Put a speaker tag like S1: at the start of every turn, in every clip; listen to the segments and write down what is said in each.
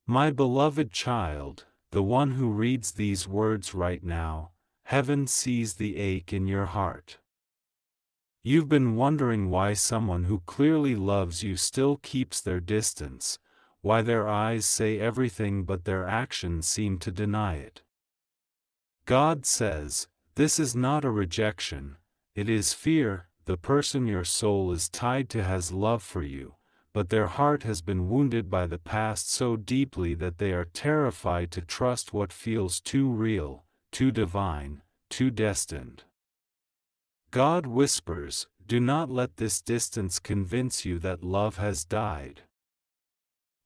S1: My beloved child, the one who reads these words right now, heaven sees the ache in your heart. You've been wondering why someone who clearly loves you still keeps their distance, why their eyes say everything but their actions seem to deny it. God says, this is not a rejection, it is fear. The person your soul is tied to has love for you, but their heart has been wounded by the past so deeply that they are terrified to trust what feels too real, too divine, too destined. God whispers, do not let this distance convince you that love has died.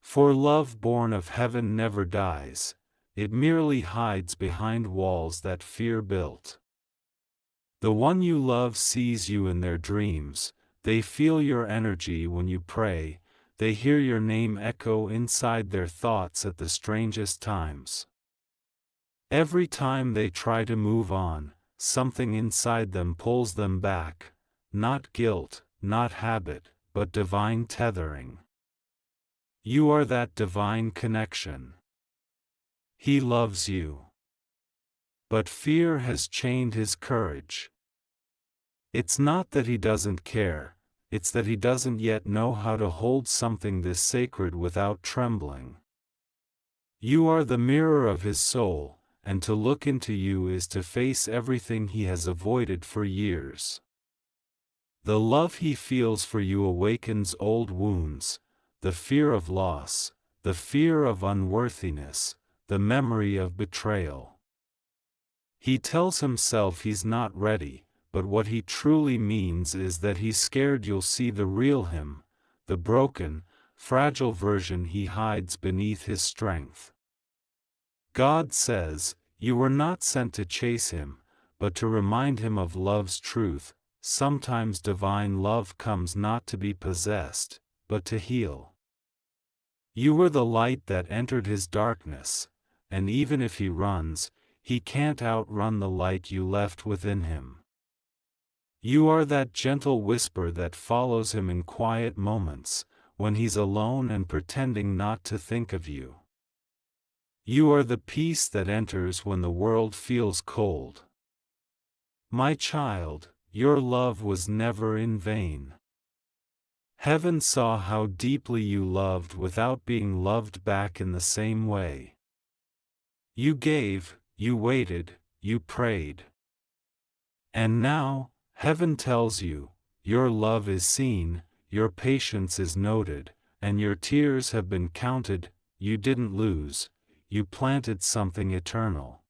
S1: For love born of heaven never dies, it merely hides behind walls that fear built. The one you love sees you in their dreams, they feel your energy when you pray, they hear your name echo inside their thoughts at the strangest times. Every time they try to move on, something inside them pulls them back, not guilt, not habit, but divine tethering. You are that divine connection. He loves you. But fear has chained his courage. It's not that he doesn't care, it's that he doesn't yet know how to hold something this sacred without trembling. You are the mirror of his soul, and to look into you is to face everything he has avoided for years. The love he feels for you awakens old wounds, the fear of loss, the fear of unworthiness, the memory of betrayal. He tells himself he's not ready, but what he truly means is that he's scared you'll see the real him, the broken, fragile version he hides beneath his strength. God says, you were not sent to chase him, but to remind him of love's truth. Sometimes divine love comes not to be possessed, but to heal. You were the light that entered his darkness, and even if he runs, he can't outrun the light you left within him. You are that gentle whisper that follows him in quiet moments, when he's alone and pretending not to think of you. You are the peace that enters when the world feels cold. My child, your love was never in vain. Heaven saw how deeply you loved without being loved back in the same way. You gave, you waited, you prayed. And now, heaven tells you, your love is seen, your patience is noted, and your tears have been counted. You didn't lose, you planted something eternal.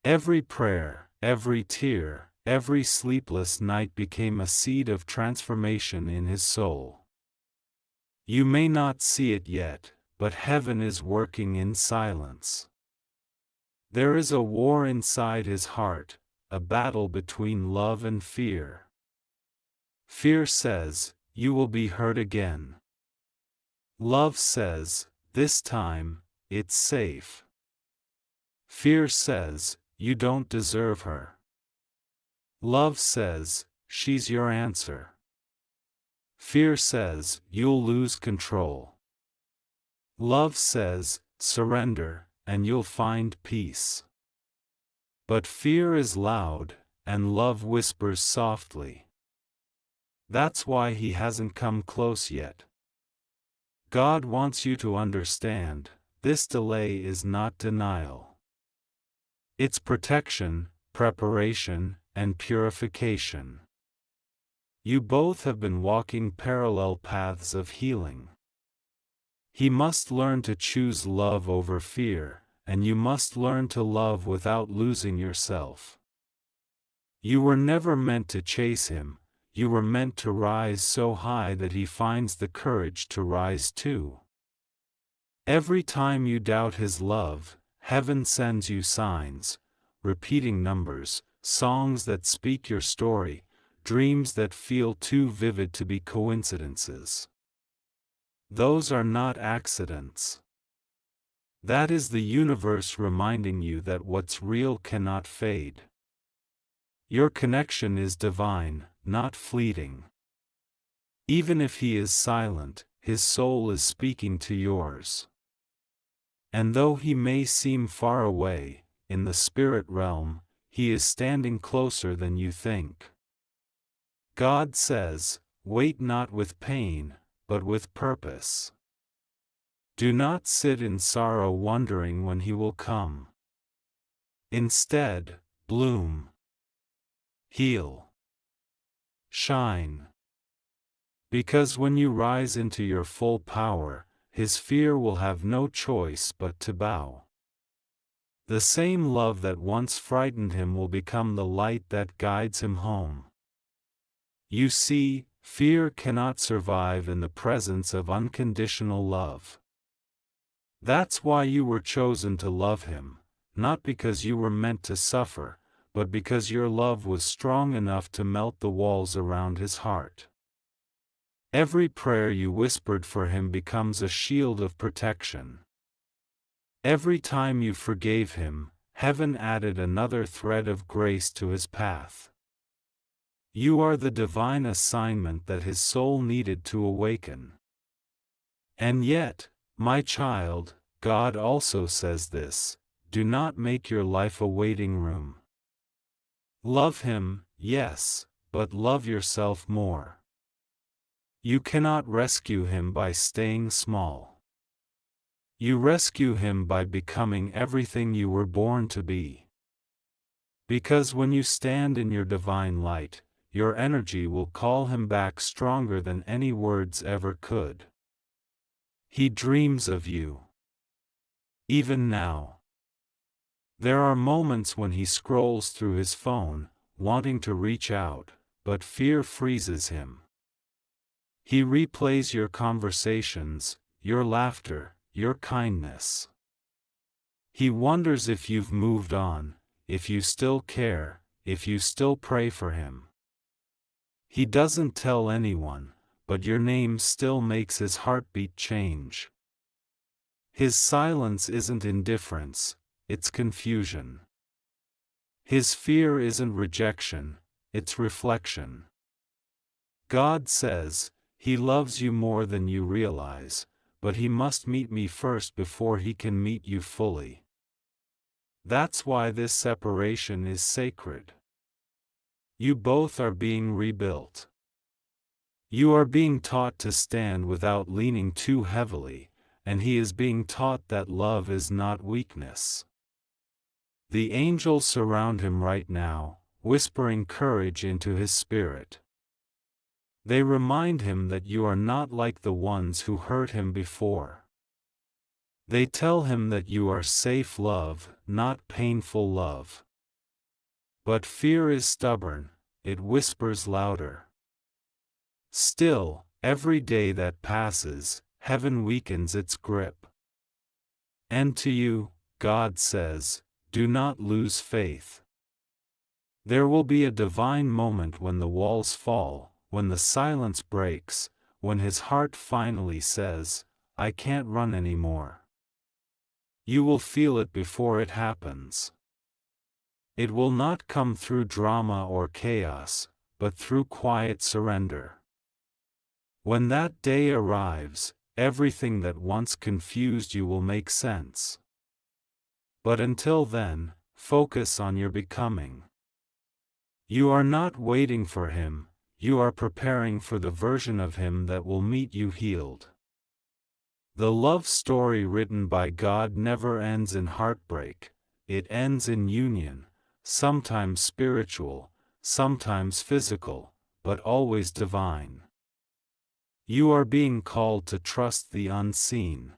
S1: Every prayer, every tear, every sleepless night became a seed of transformation in his soul. You may not see it yet, but heaven is working in silence. There is a war inside his heart, a battle between love and fear. Fear says, you will be hurt again. Love says, this time, it's safe. Fear says, you don't deserve her. Love says, she's your answer. Fear says, you'll lose control. Love says, surrender, and you'll find peace. But fear is loud, and love whispers softly. That's why he hasn't come close yet. God wants you to understand, this delay is not denial. It's protection, preparation, and purification. You both have been walking parallel paths of healing. He must learn to choose love over fear, and you must learn to love without losing yourself. You were never meant to chase him, you were meant to rise so high that he finds the courage to rise too. Every time you doubt his love, heaven sends you signs, repeating numbers, songs that speak your story, dreams that feel too vivid to be coincidences. Those are not accidents. That is the universe reminding you that what's real cannot fade. Your connection is divine, not fleeting. Even if he is silent, his soul is speaking to yours. And though he may seem far away, in the spirit realm, he is standing closer than you think. God says, wait not with pain, but with purpose. Do not sit in sorrow wondering when he will come. Instead, bloom, heal, shine. Because when you rise into your full power, his fear will have no choice but to bow. The same love that once frightened him will become the light that guides him home. You see, fear cannot survive in the presence of unconditional love. That's why you were chosen to love him, not because you were meant to suffer, but because your love was strong enough to melt the walls around his heart. Every prayer you whispered for him becomes a shield of protection. Every time you forgave him, heaven added another thread of grace to his path. You are the divine assignment that his soul needed to awaken. And yet, my child, God also says this: do not make your life a waiting room. Love him, yes, but love yourself more. You cannot rescue him by staying small. You rescue him by becoming everything you were born to be. Because when you stand in your divine light, your energy will call him back stronger than any words ever could. He dreams of you. Even now. There are moments when he scrolls through his phone, wanting to reach out, but fear freezes him. He replays your conversations, your laughter, your kindness. He wonders if you've moved on, if you still care, if you still pray for him. He doesn't tell anyone, but your name still makes his heartbeat change. His silence isn't indifference, it's confusion. His fear isn't rejection, it's reflection. God says, he loves you more than you realize, but he must meet me first before he can meet you fully. That's why this separation is sacred. You both are being rebuilt. You are being taught to stand without leaning too heavily, and he is being taught that love is not weakness. The angels surround him right now, whispering courage into his spirit. They remind him that you are not like the ones who hurt him before. They tell him that you are safe love, not painful love. But fear is stubborn, it whispers louder. Still, every day that passes, heaven weakens its grip. And to you, God says, do not lose faith. There will be a divine moment when the walls fall, when the silence breaks, when his heart finally says, I can't run anymore. You will feel it before it happens. It will not come through drama or chaos, but through quiet surrender. When that day arrives, everything that once confused you will make sense. But until then, focus on your becoming. You are not waiting for him, you are preparing for the version of him that will meet you healed. The love story written by God never ends in heartbreak, it ends in union, sometimes spiritual, sometimes physical, but always divine. You are being called to trust the unseen.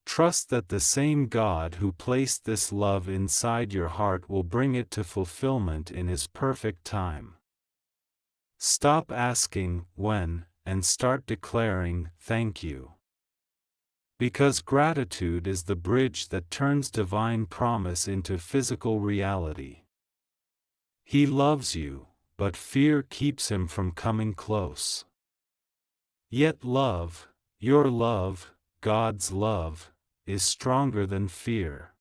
S1: Trust that the same God who placed this love inside your heart will bring it to fulfillment in his perfect time. Stop asking, when, and start declaring, thank you. Because gratitude is the bridge that turns divine promise into physical reality. He loves you, but fear keeps him from coming close. Yet love, your love, God's love, is stronger than fear.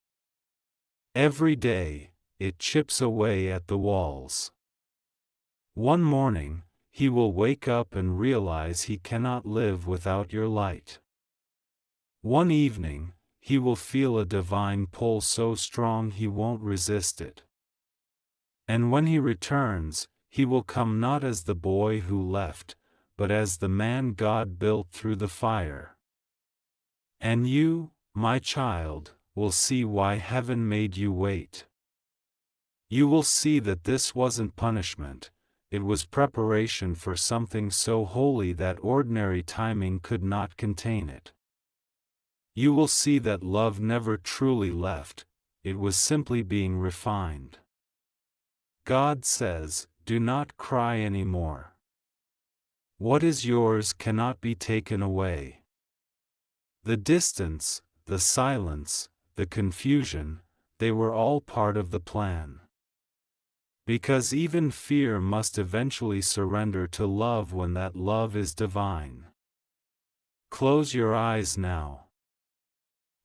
S1: Every day, it chips away at the walls. One morning, he will wake up and realize he cannot live without your light. One evening, he will feel a divine pull so strong he won't resist it. And when he returns, he will come not as the boy who left, but as the man God built through the fire. And you, my child, will see why heaven made you wait. You will see that this wasn't punishment, it was preparation for something so holy that ordinary timing could not contain it. You will see that love never truly left, it was simply being refined. God says, do not cry anymore. What is yours cannot be taken away. The distance, the silence, the confusion, they were all part of the plan. Because even fear must eventually surrender to love when that love is divine. Close your eyes now.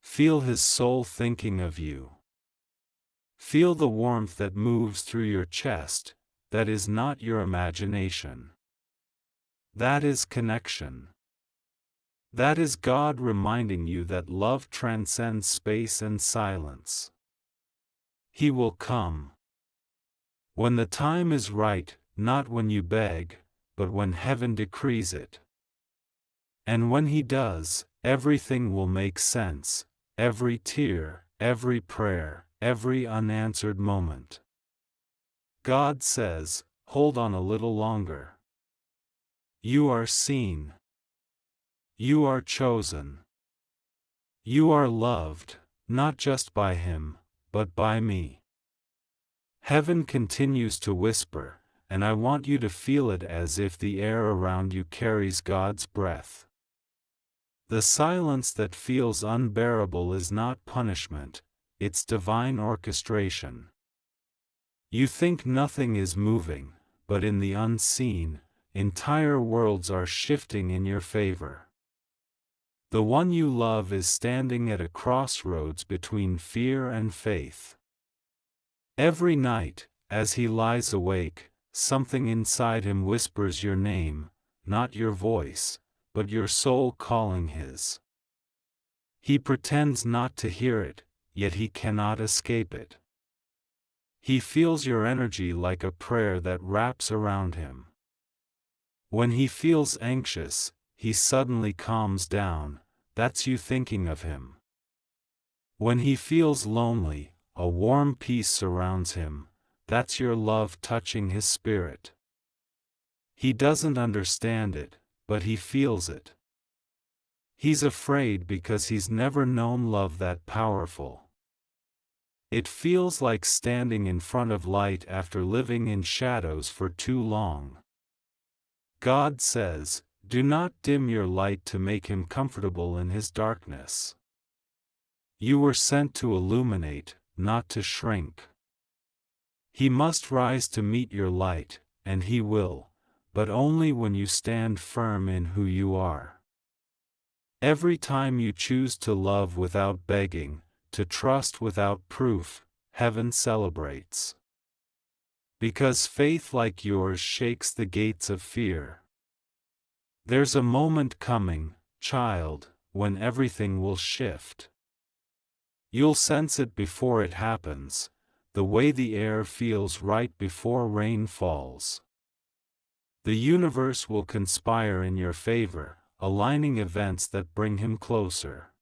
S1: Feel his soul thinking of you. Feel the warmth that moves through your chest, that is not your imagination. That is connection. That is God reminding you that love transcends space and silence. He will come. When the time is right, not when you beg, but when heaven decrees it. And when he does, everything will make sense, every tear, every prayer, every unanswered moment. God says, hold on a little longer. You are seen. You are chosen. You are loved, not just by him, but by me. Heaven continues to whisper, and I want you to feel it as if the air around you carries God's breath. The silence that feels unbearable is not punishment, it's divine orchestration. You think nothing is moving, but in the unseen, entire worlds are shifting in your favor. The one you love is standing at a crossroads between fear and faith. Every night, as he lies awake, something inside him whispers your name, not your voice, but your soul calling his. He pretends not to hear it, yet he cannot escape it. He feels your energy like a prayer that wraps around him. When he feels anxious, he suddenly calms down, that's you thinking of him. When he feels lonely, a warm peace surrounds him, that's your love touching his spirit. He doesn't understand it, but he feels it. He's afraid because he's never known love that powerful. It feels like standing in front of light after living in shadows for too long. God says, do not dim your light to make him comfortable in his darkness. You were sent to illuminate, not to shrink. He must rise to meet your light, and he will, but only when you stand firm in who you are. Every time you choose to love without begging, to trust without proof, heaven celebrates. Because faith like yours shakes the gates of fear. There's a moment coming, child, when everything will shift. You'll sense it before it happens, the way the air feels right before rain falls. The universe will conspire in your favor, aligning events that bring him closer.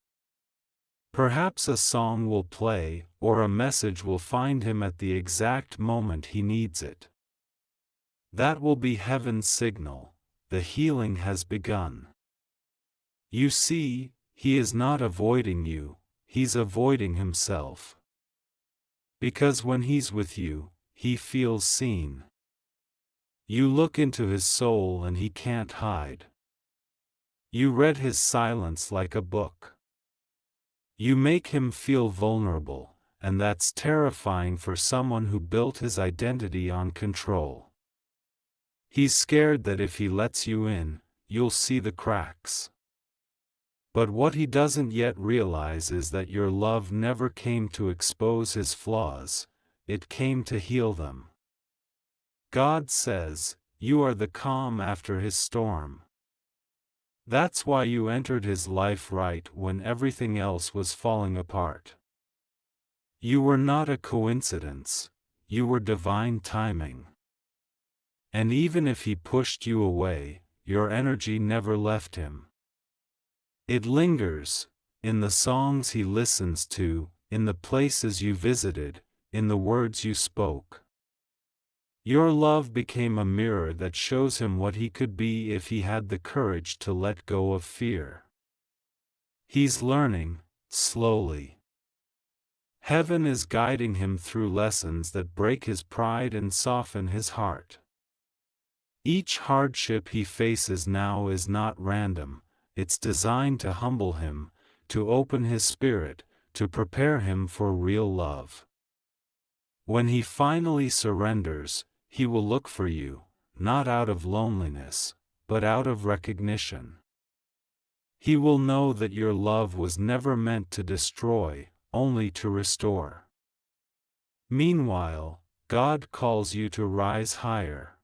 S1: Perhaps a song will play, or a message will find him at the exact moment he needs it. That will be heaven's signal, the healing has begun. You see, he is not avoiding you, he's avoiding himself. Because when he's with you, he feels seen. You look into his soul and he can't hide. You read his silence like a book. You make him feel vulnerable, and that's terrifying for someone who built his identity on control. He's scared that if he lets you in, you'll see the cracks. But what he doesn't yet realize is that your love never came to expose his flaws, it came to heal them. God says, you are the calm after his storm. That's why you entered his life right when everything else was falling apart. You were not a coincidence, you were divine timing. And even if he pushed you away, your energy never left him. It lingers, in the songs he listens to, in the places you visited, in the words you spoke. Your love became a mirror that shows him what he could be if he had the courage to let go of fear. He's learning, slowly. Heaven is guiding him through lessons that break his pride and soften his heart. Each hardship he faces now is not random, it's designed to humble him, to open his spirit, to prepare him for real love. When he finally surrenders, he will look for you, not out of loneliness, but out of recognition. He will know that your love was never meant to destroy, only to restore. Meanwhile, God calls you to rise higher.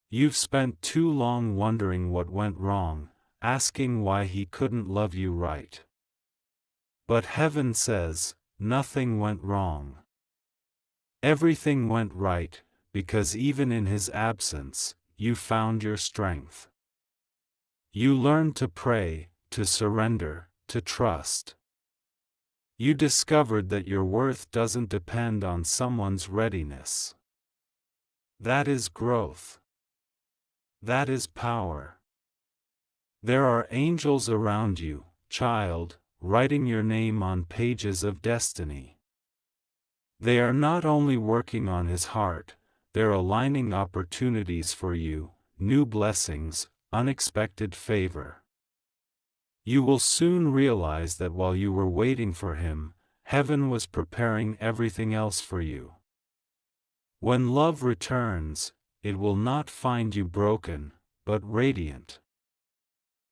S1: You've spent too long wondering what went wrong, asking why he couldn't love you right. But heaven says, nothing went wrong. Everything went right, because even in his absence, you found your strength. You learned to pray, to surrender, to trust. You discovered that your worth doesn't depend on someone's readiness. That is growth. That is power. There are angels around you, child, writing your name on pages of destiny. They are not only working on his heart, they're aligning opportunities for you, new blessings, unexpected favor. You will soon realize that while you were waiting for him, heaven was preparing everything else for you. When love returns, it will not find you broken, but radiant.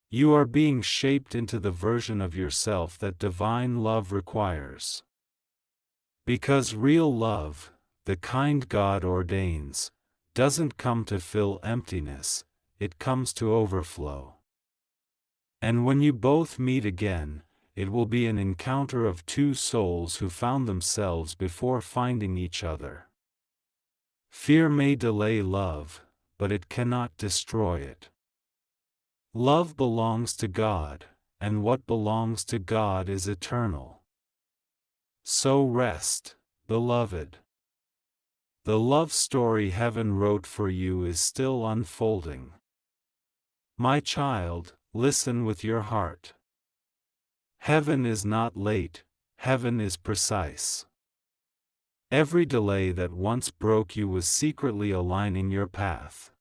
S1: You are being shaped into the version of yourself that divine love requires. Because real love, the kind God ordains, doesn't come to fill emptiness, it comes to overflow. And when you both meet again, it will be an encounter of two souls who found themselves before finding each other. Fear may delay love, but it cannot destroy it. Love belongs to God, and what belongs to God is eternal. So rest, beloved. The love story heaven wrote for you is still unfolding. My child, listen with your heart. Heaven is not late, heaven is precise. Every delay that once broke you was secretly aligning your path.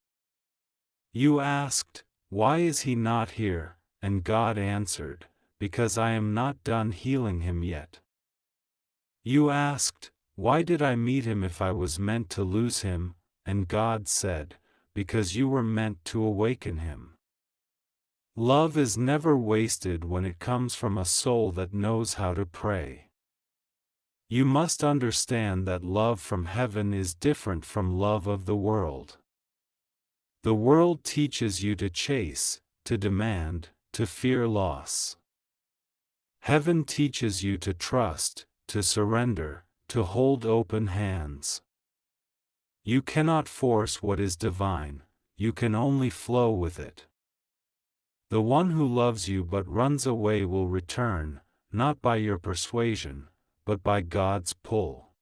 S1: You asked, "Why is he not here?" And God answered, "Because I am not done healing him yet." You asked, "Why did I meet him if I was meant to lose him?" And God said, "Because you were meant to awaken him." Love is never wasted when it comes from a soul that knows how to pray. You must understand that love from heaven is different from love of the world. The world teaches you to chase, to demand, to fear loss. Heaven teaches you to trust, to surrender, to hold open hands. You cannot force what is divine, you can only flow with it. The one who loves you but runs away will return, not by your persuasion, but by God's pull.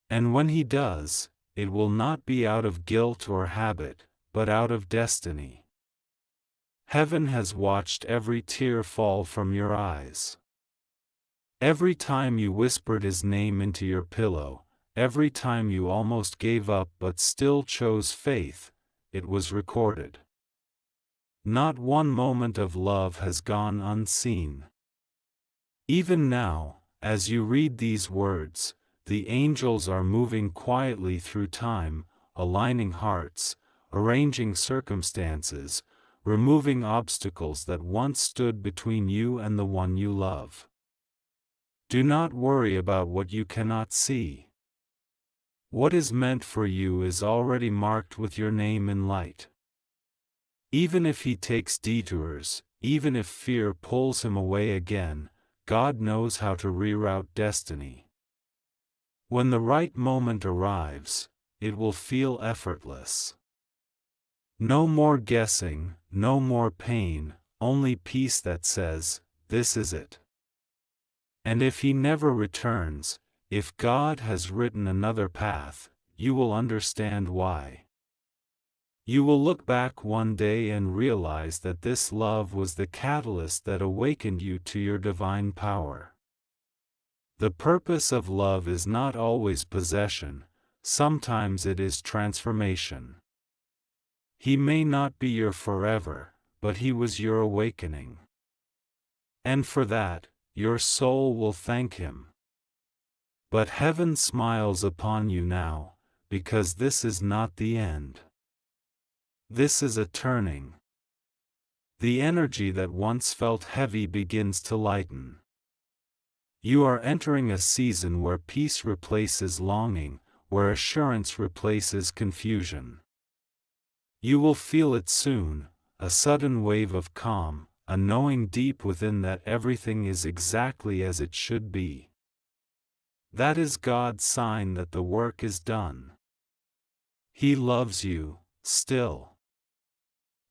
S1: And when he does, it will not be out of guilt or habit, but out of destiny. Heaven has watched every tear fall from your eyes. Every time you whispered his name into your pillow, every time you almost gave up but still chose faith, it was recorded. Not one moment of love has gone unseen. Even now, as you read these words, the angels are moving quietly through time, aligning hearts, arranging circumstances, removing obstacles that once stood between you and the one you love. Do not worry about what you cannot see. What is meant for you is already marked with your name in light. Even if he takes detours, even if fear pulls him away again, God knows how to reroute destiny. When the right moment arrives, it will feel effortless. No more guessing, no more pain, only peace that says, "This is it." And if he never returns, if God has written another path, you will understand why. You will look back one day and realize that this love was the catalyst that awakened you to your divine power. The purpose of love is not always possession, sometimes it is transformation. He may not be your forever, but he was your awakening. And for that, your soul will thank him. But heaven smiles upon you now, because this is not the end. This is a turning. The energy that once felt heavy begins to lighten. You are entering a season where peace replaces longing, where assurance replaces confusion. You will feel it soon, a sudden wave of calm, a knowing deep within that everything is exactly as it should be. That is God's sign that the work is done. He loves you, still.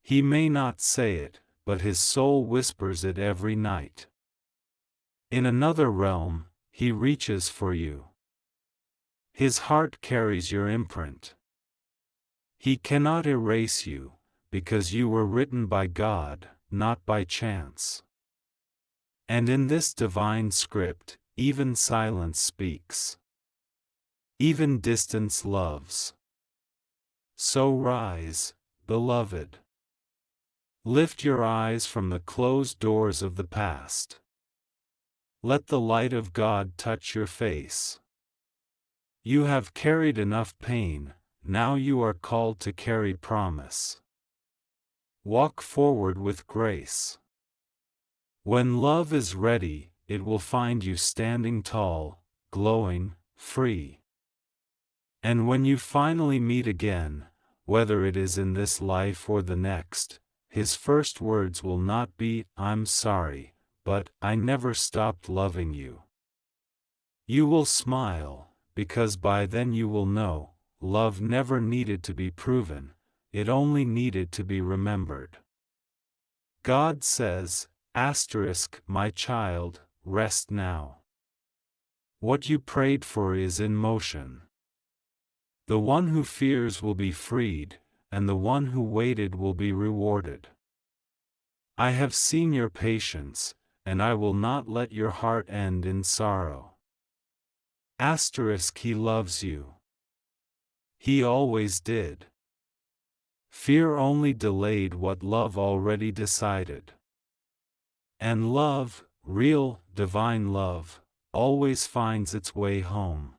S1: He may not say it, but his soul whispers it every night. In another realm, he reaches for you. His heart carries your imprint. He cannot erase you, because you were written by God, not by chance. And in this divine script, even silence speaks. Even distance loves. So rise, beloved. Lift your eyes from the closed doors of the past. Let the light of God touch your face. You have carried enough pain, now you are called to carry promise. Walk forward with grace. When love is ready, it will find you standing tall, glowing, free. And when you finally meet again, whether it is in this life or the next, his first words will not be, "I'm sorry," but, "I never stopped loving you." You will smile, because by then you will know, love never needed to be proven, it only needed to be remembered. God says, "My child, rest now. What you prayed for is in motion. The one who fears will be freed, and the one who waited will be rewarded. I have seen your patience, and I will not let your heart end in sorrow." He loves you. He always did. Fear only delayed what love already decided. And love, real, divine love, always finds its way home.